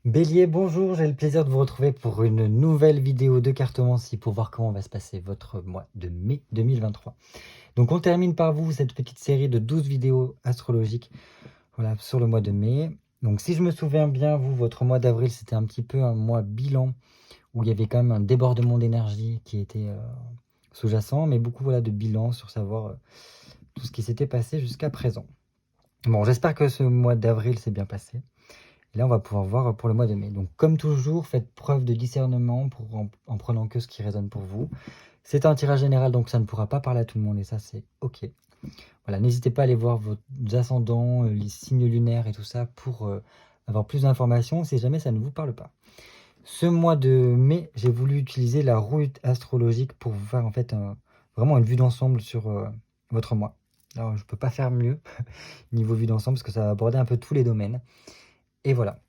Bélier, bonjour, j'ai le plaisir de vous retrouver pour une nouvelle vidéo de cartomancie pour voir comment va se passer votre mois de mai 2023. Donc on termine par vous cette petite série de 12 vidéos astrologiques voilà, sur le mois de mai. Donc si je me souviens bien, vous, votre mois d'avril, c'était un petit peu un mois bilan où il y avait quand même un débordement d'énergie qui était sous-jacent, mais beaucoup voilà, de bilan sur savoir tout ce qui s'était passé jusqu'à présent. Bon, j'espère que ce mois d'avril s'est bien passé. Et là, on va pouvoir voir pour le mois de mai. Donc, comme toujours, faites preuve de discernement en prenant que ce qui résonne pour vous. C'est un tirage général, donc ça ne pourra pas parler à tout le monde, et ça, c'est OK. Voilà, n'hésitez pas à aller voir vos ascendants, les signes lunaires et tout ça pour avoir plus d'informations si jamais ça ne vous parle pas. Ce mois de mai, j'ai voulu utiliser la roue astrologique pour vous faire en fait vraiment une vue d'ensemble sur votre mois. Alors, je ne peux pas faire mieux niveau vue d'ensemble parce que ça va aborder un peu tous les domaines. Et voilà.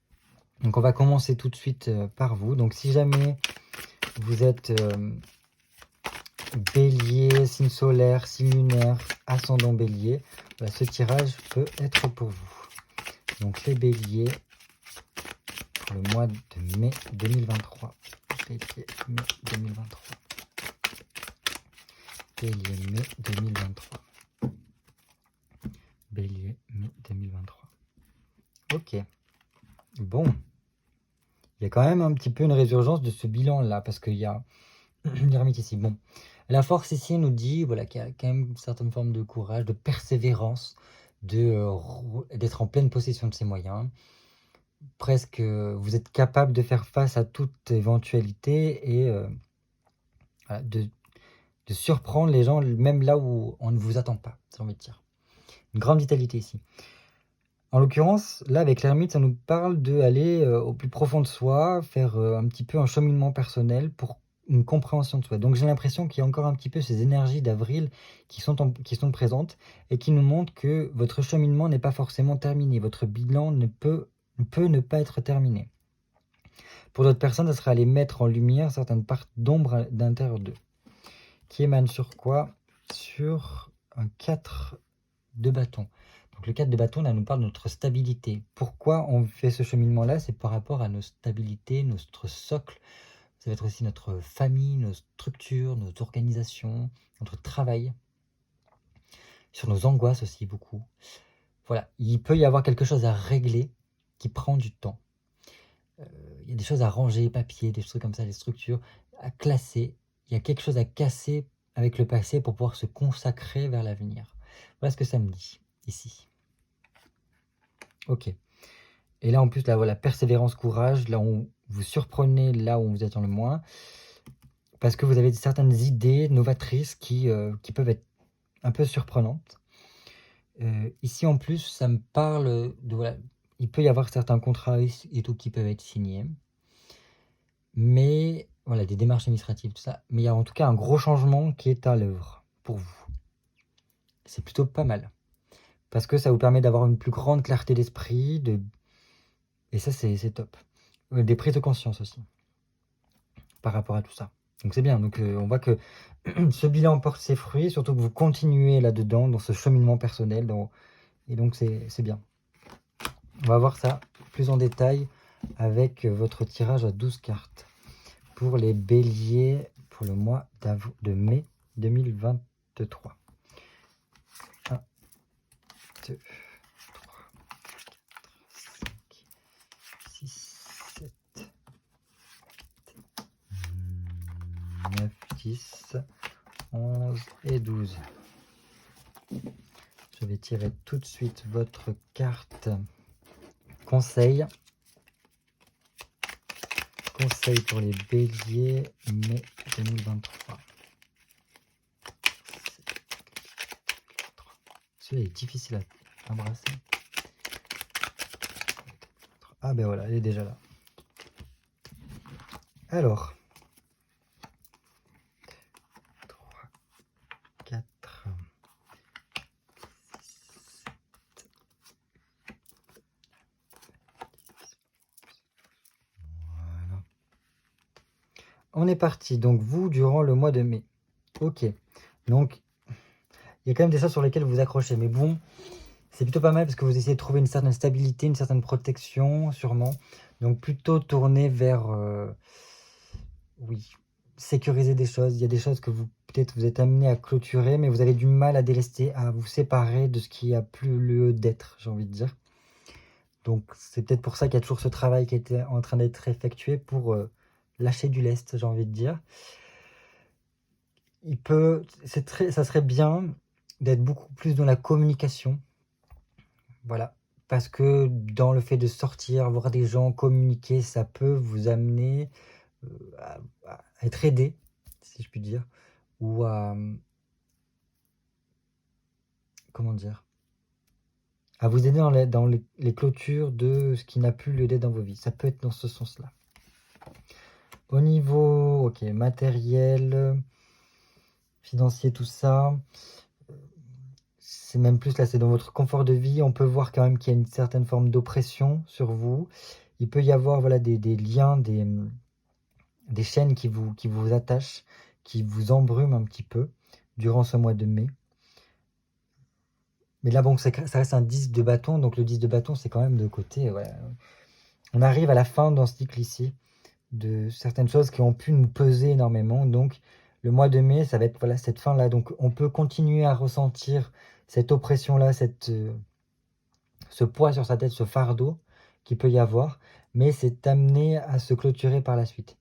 Donc on va commencer tout de suite par vous. Donc si jamais vous êtes bélier, signe solaire, signe lunaire, ascendant bélier, voilà, ce tirage peut être pour vous. Donc les béliers pour le mois de mai 2023. Bélier, mai 2023. Bélier, mai 2023. Bélier, mai 2023. Ok. Bon. Il y a quand même un petit peu une résurgence de ce bilan-là, parce qu'il y a l'ermite ici. Bon, la force ici nous dit voilà, qu'il y a quand même une certaine forme de courage, de persévérance, d'être en pleine possession de ses moyens. Presque, vous êtes capable de faire face à toute éventualité et voilà, de surprendre les gens, même là où on ne vous attend pas, j'ai envie de dire. Une grande vitalité ici. En l'occurrence, là, avec l'ermite, ça nous parle d'aller au plus profond de soi, faire un petit peu un cheminement personnel pour une compréhension de soi. Donc j'ai l'impression qu'il y a encore un petit peu ces énergies d'avril qui sont présentes et qui nous montrent que votre cheminement n'est pas forcément terminé. Votre bilan ne peut ne pas être terminé. Pour d'autres personnes, ça sera aller mettre en lumière certaines parts d'ombre d'intérieur d'eux. Qui émanent sur quoi? Sur un 4 de bâton. Donc le 4 de bâton, là, nous parle de notre stabilité. Pourquoi on fait ce cheminement-là? C'est par rapport à nos stabilités, notre socle. Ça va être aussi notre famille, nos structures, nos organisations, notre travail. Sur nos angoisses aussi, beaucoup. Voilà, il peut y avoir quelque chose à régler qui prend du temps. Il y a des choses à ranger, papier, des trucs comme ça, des structures à classer. Il y a quelque chose à casser avec le passé pour pouvoir se consacrer vers l'avenir. Voilà ce que ça me dit, ici. Ok. Et là, en plus, là, voilà, persévérance, courage, là, on vous surprenez là où vous êtes en le moins, parce que vous avez certaines idées novatrices qui peuvent être un peu surprenantes. Ici, en plus, ça me parle de, voilà, il peut y avoir certains contrats et tout qui peuvent être signés, mais, voilà, des démarches administratives, tout ça, mais il y a en tout cas un gros changement qui est à l'œuvre pour vous. C'est plutôt pas mal, parce que ça vous permet d'avoir une plus grande clarté d'esprit, et ça, c'est top. Des prises de conscience aussi, par rapport à tout ça. Donc c'est bien, donc on voit que ce bilan porte ses fruits, surtout que vous continuez là-dedans, dans ce cheminement personnel, et donc c'est bien. On va voir ça plus en détail avec votre tirage à 12 cartes pour les béliers pour le mois de mai 2023. 1, 2, 3, 4, 5, 6, 7, 9, 10, 11 et 12. Je vais tirer tout de suite votre carte conseil. Conseil pour les béliers, mai 2023. Celui-là est difficile à embrasser. Ah ben voilà, elle est déjà là. Alors, 3, 4, 6, 7. Voilà. On est parti. Donc vous, durant le mois de mai. Ok. Donc, il y a quand même des choses sur lesquelles vous accrochez. Mais bon, C'est plutôt pas mal parce que vous essayez de trouver une certaine stabilité, une certaine protection, sûrement. Donc plutôt tourner vers, oui, sécuriser des choses. Il y a des choses que vous peut-être vous êtes amené à clôturer, mais vous avez du mal à délester, à vous séparer de ce qui a plus lieu d'être, j'ai envie de dire. Donc c'est peut-être pour ça qu'il y a toujours ce travail qui était en train d'être effectué pour lâcher du lest, j'ai envie de dire. Ça serait bien d'être beaucoup plus dans la communication. Voilà. Parce que dans le fait de sortir, voir des gens, communiquer, ça peut vous amener à être aidé, si je puis dire, ou à, comment dire, à vous aider dans les clôtures de ce qui n'a plus lieu d'être dans vos vies. Ça peut être dans ce sens-là. Au niveau, ok, matériel, financier, tout ça, c'est même plus là, c'est dans votre confort de vie. On peut voir quand même qu'il y a une certaine forme d'oppression sur vous. Il peut y avoir voilà, des liens, des chaînes qui vous attachent, qui vous embrument un petit peu durant ce mois de mai. Mais là, bon, ça reste un 10 de bâton, donc le 10 de bâton, c'est quand même de côté. Voilà. On arrive à la fin dans ce cycle ici, de certaines choses qui ont pu nous peser énormément. Donc, le mois de mai, ça va être voilà, cette fin-là. Donc, on peut continuer à ressentir cette oppression-là, ce poids sur sa tête, ce fardeau qu'il peut y avoir, mais c'est amené à se clôturer par la suite.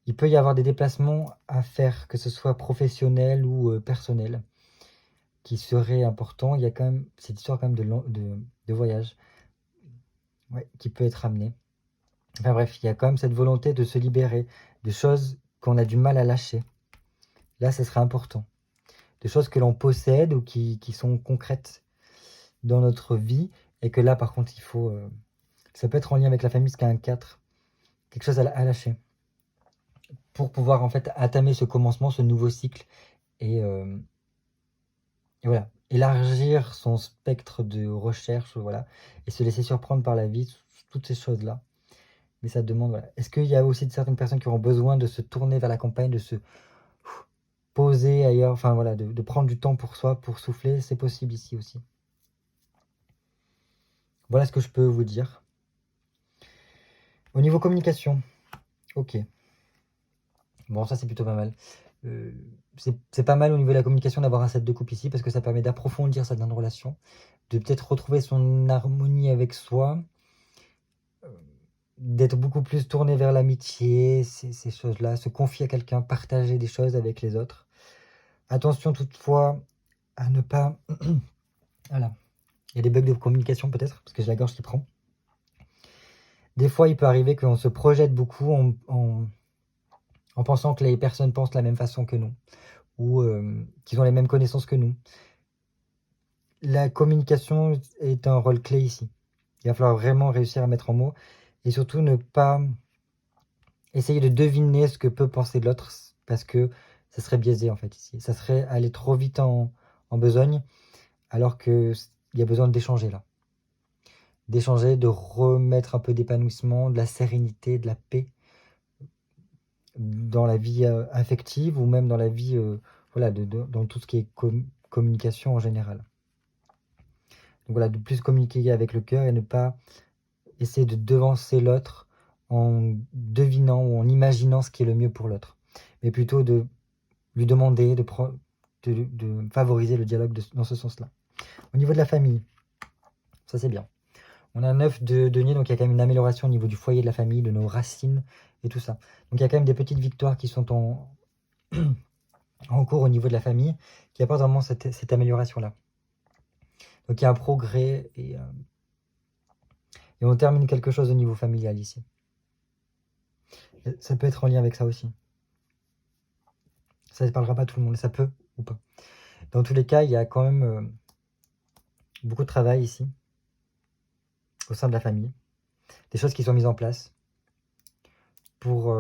Il peut y avoir des déplacements à faire, que ce soit professionnel ou personnel, qui seraient importants. Il y a quand même cette histoire quand même de voyage, ouais, qui peut être amenée. Enfin bref, il y a quand même cette volonté de se libérer de choses qu'on a du mal à lâcher. Là, ce serait important. De choses que l'on possède ou qui sont concrètes dans notre vie, et que là, par contre, il faut... ça peut être en lien avec la famille, ce qu'est un 4. Quelque chose à lâcher. Pour pouvoir en fait entamer ce commencement, ce nouveau cycle, et voilà, élargir son spectre de recherche, voilà, et se laisser surprendre par la vie, toutes ces choses-là. Mais ça demande, voilà. Est-ce qu'il y a aussi certaines personnes qui auront besoin de se tourner vers la campagne, de se poser ailleurs, enfin voilà, de prendre du temps pour soi, pour souffler, c'est possible ici aussi. Voilà ce que je peux vous dire. Au niveau communication, ok. Bon, ça c'est plutôt pas mal. C'est pas mal au niveau de la communication d'avoir un 7 de coupe ici, parce que ça permet d'approfondir certaines relations, de peut-être retrouver son harmonie avec soi, d'être beaucoup plus tourné vers l'amitié, ces choses-là, se confier à quelqu'un, partager des choses avec les autres. Attention toutefois à ne pas... Voilà. Il y a des bugs de communication peut-être, parce que j'ai la gorge qui prend. Des fois, il peut arriver qu'on se projette beaucoup en pensant que les personnes pensent de la même façon que nous, ou qu'ils ont les mêmes connaissances que nous. La communication est un rôle clé ici. Il va falloir vraiment réussir à mettre en mots, et surtout ne pas essayer de deviner ce que peut penser l'autre, parce que ça serait biaisé en fait ici. Ça serait aller trop vite en besogne, alors qu'il y a besoin d'échanger là. D'échanger, de remettre un peu d'épanouissement, de la sérénité, de la paix dans la vie affective, ou même dans la vie, voilà, dans tout ce qui est communication en général. Donc voilà, de plus communiquer avec le cœur et ne pas essayer de devancer l'autre en devinant ou en imaginant ce qui est le mieux pour l'autre, mais plutôt de lui demander de favoriser le dialogue dans ce sens-là. Au niveau de la famille, ça c'est bien. On a un 9 de denier, donc il y a quand même une amélioration au niveau du foyer de la famille, de nos racines et tout ça. Donc il y a quand même des petites victoires qui sont en cours au niveau de la famille, qui apportent vraiment cette amélioration-là. Donc il y a un progrès, et on termine quelque chose au niveau familial ici. Ça peut être en lien avec ça aussi. Ça ne parlera pas à tout le monde, ça peut ou pas. Dans tous les cas, il y a quand même beaucoup de travail ici, au sein de la famille. Des choses qui sont mises en place pour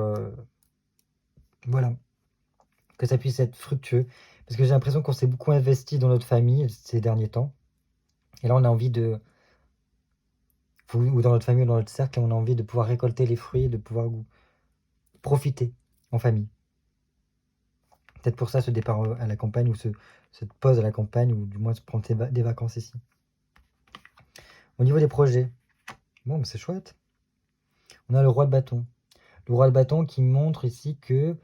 voilà, que ça puisse être fructueux. Parce que j'ai l'impression qu'on s'est beaucoup investi dans notre famille ces derniers temps. Et là, on a envie de... Ou dans notre famille ou dans notre cercle, on a envie de pouvoir récolter les fruits, de pouvoir profiter en famille. Peut-être pour ça, ce départ à la campagne, ou cette pause à la campagne, ou du moins se prendre des vacances ici. Au niveau des projets, bon, mais c'est chouette. On a le roi de bâton. Le roi de bâton qui montre ici que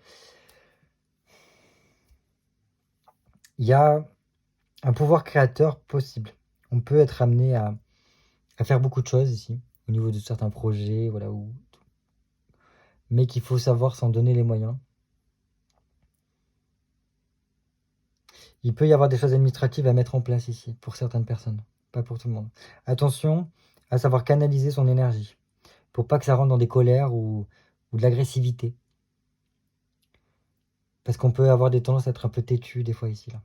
il y a un pouvoir créateur possible. On peut être amené à faire beaucoup de choses ici, au niveau de certains projets, voilà, mais qu'il faut savoir s'en donner les moyens. Il peut y avoir des choses administratives à mettre en place ici, pour certaines personnes, pas pour tout le monde. Attention à savoir canaliser son énergie, pour pas que ça rentre dans des colères ou de l'agressivité. Parce qu'on peut avoir des tendances à être un peu têtu des fois ici, là.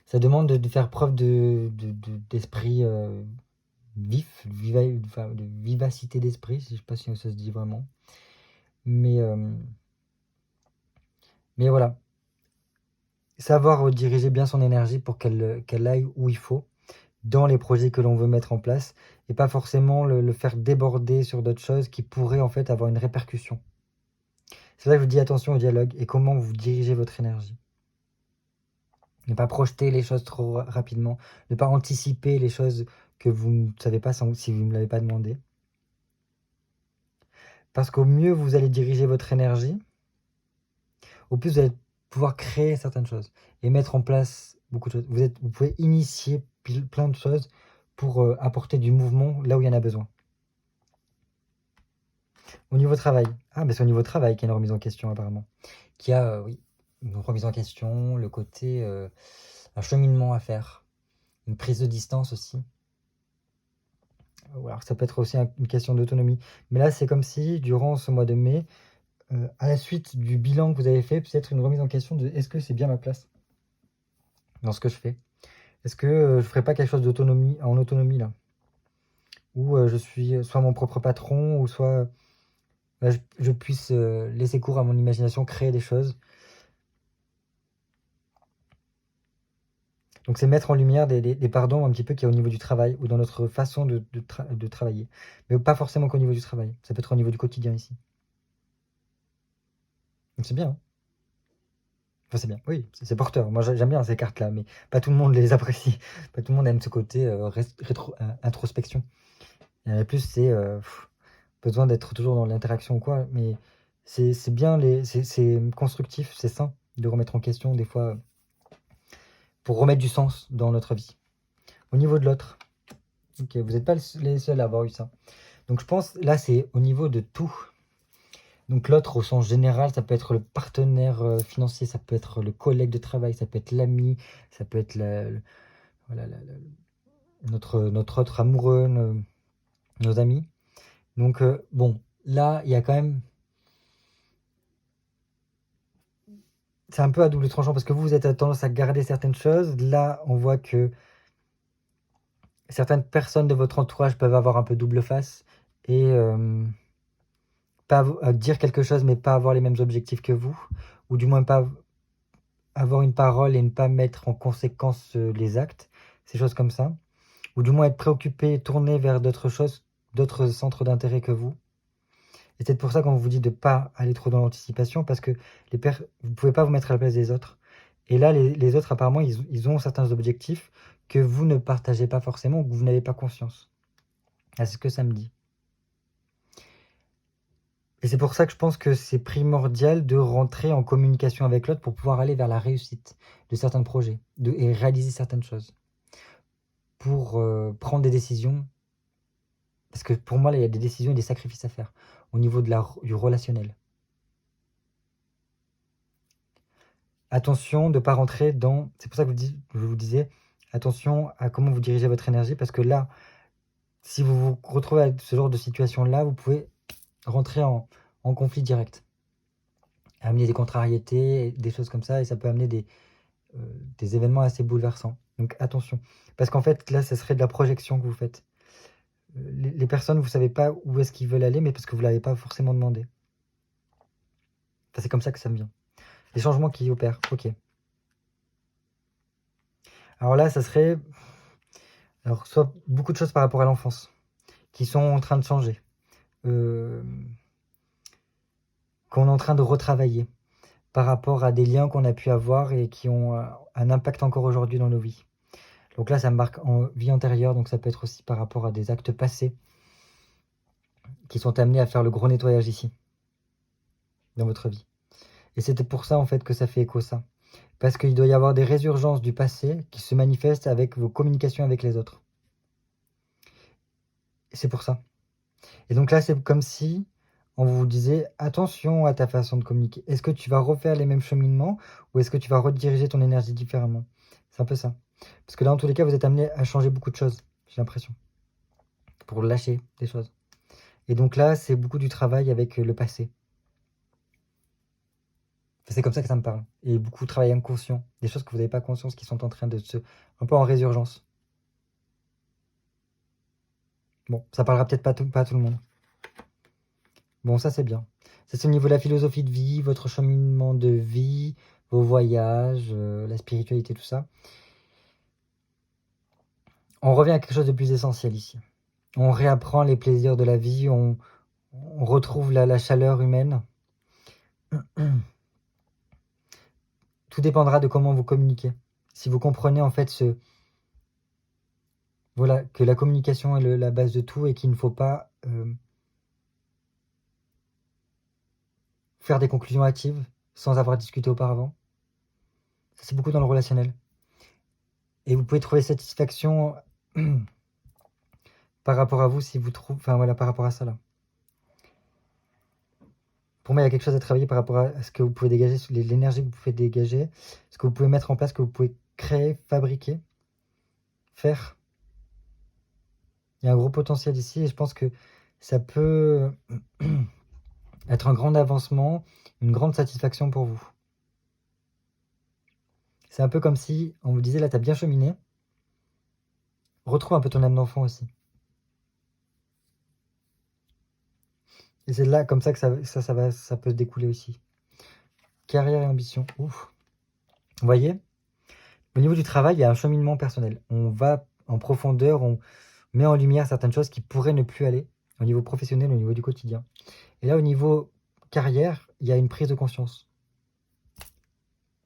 Ça demande de faire preuve d'esprit vif, de vivacité d'esprit, je sais pas si ça se dit vraiment. Mais voilà, savoir diriger bien son énergie pour qu'elle aille où il faut, dans les projets que l'on veut mettre en place, et pas forcément le faire déborder sur d'autres choses qui pourraient en fait avoir une répercussion. C'est là que je vous dis attention au dialogue et comment vous dirigez votre énergie. Ne pas projeter les choses trop rapidement, ne pas anticiper les choses que vous ne savez pas si vous ne l'avez pas demandé. Parce qu'au mieux vous allez diriger votre énergie, au plus vous allez pouvoir créer certaines choses et mettre en place beaucoup de choses. Vous pouvez initier plein de choses pour apporter du mouvement là où il y en a besoin. Au niveau travail. Ah, mais c'est au niveau travail qu'il y a une remise en question apparemment. Qu'il y a, oui, une remise en question, le côté, un cheminement à faire, une prise de distance aussi. Alors ça peut être aussi une question d'autonomie. Mais là, c'est comme si, durant ce mois de mai, à la suite du bilan que vous avez fait, peut-être une remise en question de est-ce que c'est bien ma place dans ce que je fais? Est-ce que je ferais pas quelque chose en autonomie là? Où je suis soit mon propre patron, ou soit je puisse laisser cours à mon imagination, créer des choses. Donc c'est mettre en lumière des pardons un petit peu qu'il y a au niveau du travail ou dans notre façon de travailler. Mais pas forcément qu'au niveau du travail. Ça peut être au niveau du quotidien ici. Donc c'est bien, hein. Enfin, c'est bien, oui, c'est porteur. Moi j'aime bien ces cartes-là, mais pas tout le monde les apprécie. Pas tout le monde aime ce côté introspection. Il y en a plus, c'est besoin d'être toujours dans l'interaction ou quoi, mais c'est bien, c'est constructif, c'est sain de remettre en question des fois pour remettre du sens dans notre vie. Au niveau de l'autre, ok, vous n'êtes pas les seuls à avoir eu ça. Donc je pense, là c'est au niveau de tout. Donc l'autre au sens général, ça peut être le partenaire financier, ça peut être le collègue de travail, ça peut être l'ami, ça peut être voilà, notre autre amoureux, nos amis. Donc bon, là il y a quand même... C'est un peu à double tranchant parce que vous êtes à tendance à garder certaines choses. Là, on voit que certaines personnes de votre entourage peuvent avoir un peu double face et pas dire quelque chose mais pas avoir les mêmes objectifs que vous, ou du moins pas avoir une parole et ne pas mettre en conséquence les actes, ces choses comme ça, ou du moins être préoccupé, tourné vers d'autres choses, d'autres centres d'intérêt que vous. Et c'est pour ça qu'on vous dit de ne pas aller trop dans l'anticipation, parce que vous ne pouvez pas vous mettre à la place des autres. Et là, les autres, apparemment, ils ont certains objectifs que vous ne partagez pas forcément ou que vous n'avez pas conscience. C'est ce que ça me dit. Et c'est pour ça que je pense que c'est primordial de rentrer en communication avec l'autre pour pouvoir aller vers la réussite de certains projets et réaliser certaines choses. Pour prendre des décisions. Parce que pour moi, là, il y a des décisions et des sacrifices à faire au niveau du relationnel. Attention de ne pas rentrer dans... C'est pour ça que je vous disais, attention à comment vous dirigez votre énergie, parce que là, si vous vous retrouvez à ce genre de situation-là, vous pouvez rentrer en conflit direct. Amener des contrariétés, des choses comme ça, et ça peut amener des événements assez bouleversants. Donc attention. Parce qu'en fait, là, ça serait de la projection que vous faites. Les personnes, vous ne savez pas où est-ce qu'ils veulent aller, mais parce que vous ne l'avez pas forcément demandé. Enfin, c'est comme ça que ça me vient. Les changements qui opèrent, ok. Alors là, ça serait... Alors, soit beaucoup de choses par rapport à l'enfance, qui sont en train de changer. Qu'on est en train de retravailler par rapport à des liens qu'on a pu avoir et qui ont un impact encore aujourd'hui dans nos vies. Donc là, ça me marque en vie antérieure, donc ça peut être aussi par rapport à des actes passés qui sont amenés à faire le gros nettoyage ici, dans votre vie. Et c'était pour ça, en fait, que ça fait écho ça. Parce qu'il doit y avoir des résurgences du passé qui se manifestent avec vos communications avec les autres. Et c'est pour ça. Et donc là, c'est comme si on vous disait attention à ta façon de communiquer. Est-ce que tu vas refaire les mêmes cheminements ou est-ce que tu vas rediriger ton énergie différemment? C'est un peu ça. Parce que là, en tous les cas, vous êtes amené à changer beaucoup de choses, j'ai l'impression, pour lâcher des choses. Et donc là, c'est beaucoup du travail avec le passé. C'est comme ça que ça me parle. Et beaucoup de travail inconscient. Des choses que vous n'avez pas conscience qui sont en train de se... un peu en résurgence. Bon, ça parlera peut-être pas à tout le monde. Bon, ça c'est bien. Ça c'est au niveau de la philosophie de vie, votre cheminement de vie, vos voyages, la spiritualité, tout ça. On revient à quelque chose de plus essentiel ici. On réapprend les plaisirs de la vie, on retrouve la chaleur humaine. Tout dépendra de comment vous communiquez. Si vous comprenez en fait voilà, que la communication est la base de tout et qu'il ne faut pas faire des conclusions hâtives sans avoir discuté auparavant. Ça, c'est beaucoup dans le relationnel. Et vous pouvez trouver satisfaction par rapport à vous si vous trouvez... Enfin voilà, par rapport à ça là. Pour moi, il y a quelque chose à travailler par rapport à ce que vous pouvez dégager, l'énergie que vous pouvez dégager, ce que vous pouvez mettre en place, ce que vous pouvez créer, fabriquer, faire. Il y a un gros potentiel ici et je pense que ça peut être un grand avancement, une grande satisfaction pour vous. C'est un peu comme si on vous disait là, t'as bien cheminé, retrouve un peu ton âme d'enfant aussi. Et c'est là comme ça que ça peut se découler aussi. Carrière et ambition. Ouf. Vous voyez, au niveau du travail, il y a un cheminement personnel. On va en profondeur, on met en lumière certaines choses qui pourraient ne plus aller au niveau professionnel, au niveau du quotidien. Et là, au niveau carrière, il y a une prise de conscience.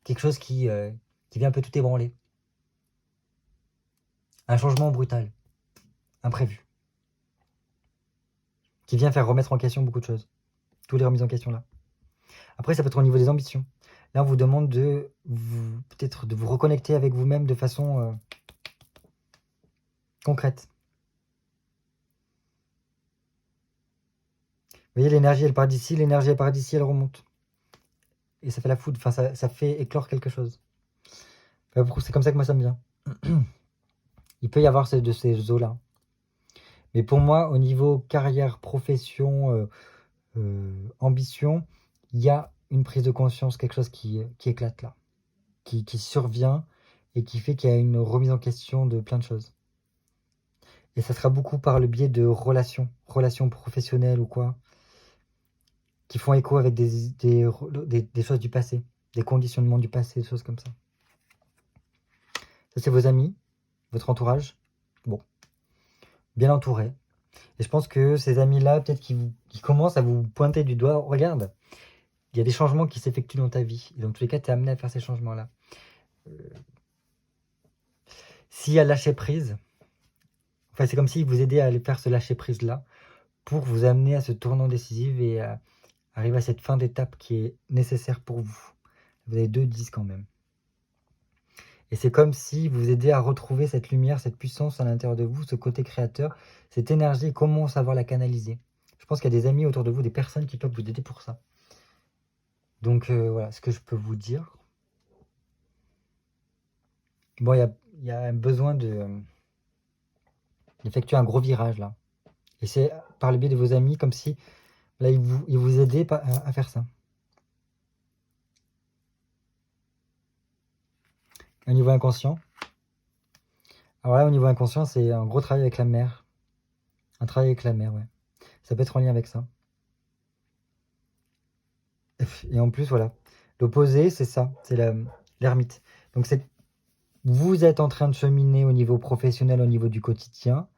Quelque chose qui vient un peu tout ébranler. Un changement brutal, imprévu, qui vient faire remettre en question beaucoup de choses. Toutes les remises en question là. Après, ça peut être au niveau des ambitions. Là, on vous demande de peut-être de vous reconnecter avec vous-même de façon concrète. Vous voyez, l'énergie, elle part d'ici, l'énergie, elle part d'ici, elle remonte. Et ça fait la foudre, enfin, ça fait éclore quelque chose. Enfin, c'est comme ça que moi, ça me vient. Il peut y avoir de ces eaux-là. Mais pour moi, au niveau carrière, profession, ambition, il y a une prise de conscience, quelque chose qui éclate là, qui survient et qui fait qu'il y a une remise en question de plein de choses. Et ça sera beaucoup par le biais de relations professionnelles ou quoi, qui font écho avec des choses du passé, des conditionnements du passé, des choses comme ça. Ça, c'est vos amis, votre entourage. Bon, bien entouré. Et je pense que ces amis-là, peut-être qu'ils commencent à vous pointer du doigt. Regarde, il y a des changements qui s'effectuent dans ta vie. Et dans tous les cas, tu es amené à faire ces changements-là. S'il y a lâcher prise, enfin, c'est comme s'ils vous aidaient à aller faire ce lâcher prise-là pour vous amener à ce tournant décisif et à arriver à cette fin d'étape qui est nécessaire pour vous. Vous avez 2-10 quand même. Et c'est comme si vous aidez à retrouver cette lumière, cette puissance à l'intérieur de vous, ce côté créateur, cette énergie, comment savoir la canaliser. Je pense qu'il y a des amis autour de vous, des personnes qui peuvent vous aider pour ça. Donc voilà ce que je peux vous dire. Bon, il y a un besoin d'effectuer un gros virage là. Et c'est par le biais de vos amis, comme si là, ils vous aidaient à faire ça. Au niveau inconscient. Alors là, au niveau inconscient, c'est un gros travail avec la mère. Un travail avec la mère, ouais. Ça peut être en lien avec ça. Et en plus, voilà. L'opposé, c'est ça. C'est l'ermite. Donc, vous êtes en train de cheminer au niveau professionnel, au niveau du quotidien.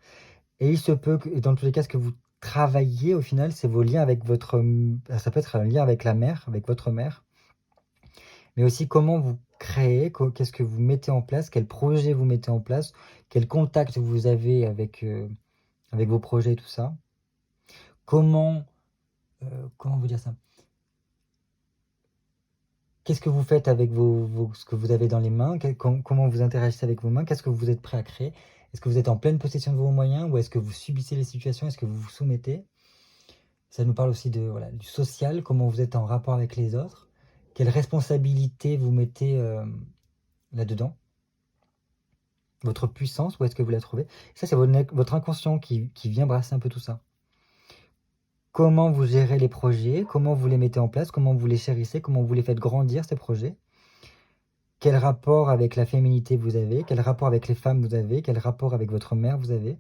Et il se peut que, et dans tous les cas, ce que vous travaillez, au final, c'est vos liens avec votre... Ça peut être un lien avec la mère, avec votre mère. mais aussi comment vous créez, qu'est-ce que vous mettez en place, quel projet vous mettez en place, quel contact vous avez avec, avec vos projets et tout ça. Comment vous dire ça? Qu'est-ce que vous faites avec ce que vous avez dans les mains? Comment vous interagissez avec vos mains? Qu'est-ce que vous êtes prêt à créer? Est-ce que vous êtes en pleine possession de vos moyens ou est-ce que vous subissez les situations? Est-ce que vous vous soumettez? Ça nous parle aussi de, voilà, du social, comment vous êtes en rapport avec les autres, quelles responsabilités vous mettez là-dedans, votre puissance, où est-ce que vous la trouvez. Ça, c'est votre inconscient qui vient brasser un peu tout ça. Comment vous gérez les projets, comment vous les mettez en place, comment vous les chérissez, comment vous les faites grandir, ces projets. Quel rapport avec la féminité vous avez, quel rapport avec les femmes vous avez, quel rapport avec votre mère vous avez.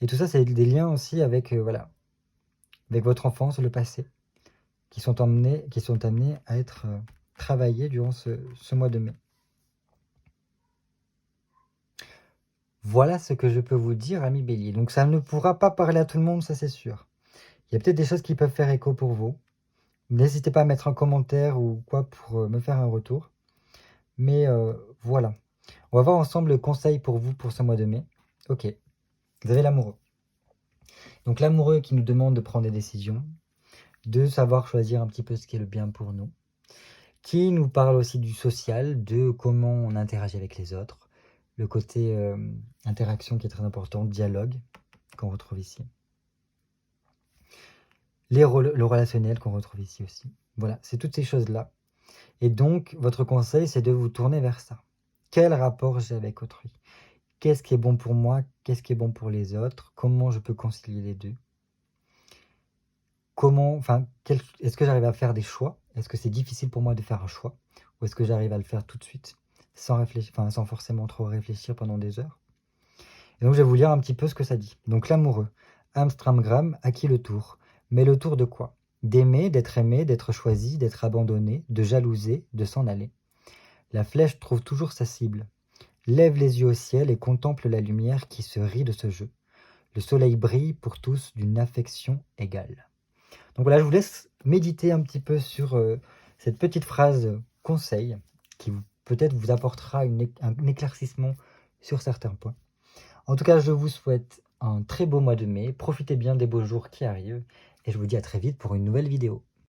Et tout ça, c'est des liens aussi avec, voilà, avec votre enfance, le passé, qui sont amenés à être travaillés durant ce mois de mai. Voilà ce que je peux vous dire, ami Bélier. Donc ça ne pourra pas parler à tout le monde, ça c'est sûr. Il y a peut-être des choses qui peuvent faire écho pour vous. N'hésitez pas à mettre un commentaire ou quoi pour me faire un retour. Mais voilà. On va voir ensemble le conseil pour vous pour ce mois de mai. Ok. Vous avez l'amoureux. Donc l'amoureux qui nous demande de prendre des décisions, de savoir choisir un petit peu ce qui est le bien pour nous, qui nous parle aussi du social, de comment on interagit avec les autres, le côté interaction qui est très important, dialogue qu'on retrouve ici. Le relationnel qu'on retrouve ici aussi. Voilà, c'est toutes ces choses-là. Et donc, votre conseil, c'est de vous tourner vers ça. Quel rapport j'ai avec autrui? Qu'est-ce qui est bon pour moi? Qu'est-ce qui est bon pour les autres? Comment je peux concilier les deux? Est-ce que j'arrive à faire des choix? Est-ce que c'est difficile pour moi de faire un choix? Ou est-ce que j'arrive à le faire tout de suite, sans réfléchir, sans forcément trop réfléchir pendant des heures? Et donc, je vais vous lire un petit peu ce que ça dit. Donc, l'amoureux. Amstramgram, à qui le tour? Mais le tour de quoi? D'aimer, d'être aimé, d'être choisi, d'être abandonné, de jalouser, de s'en aller. La flèche trouve toujours sa cible. Lève les yeux au ciel et contemple la lumière qui se rit de ce jeu. Le soleil brille pour tous d'une affection égale. Donc voilà, je vous laisse méditer un petit peu sur cette petite phrase conseil qui peut-être vous apportera un éclaircissement sur certains points. En tout cas, je vous souhaite un très beau mois de mai. Profitez bien des beaux jours qui arrivent et je vous dis à très vite pour une nouvelle vidéo.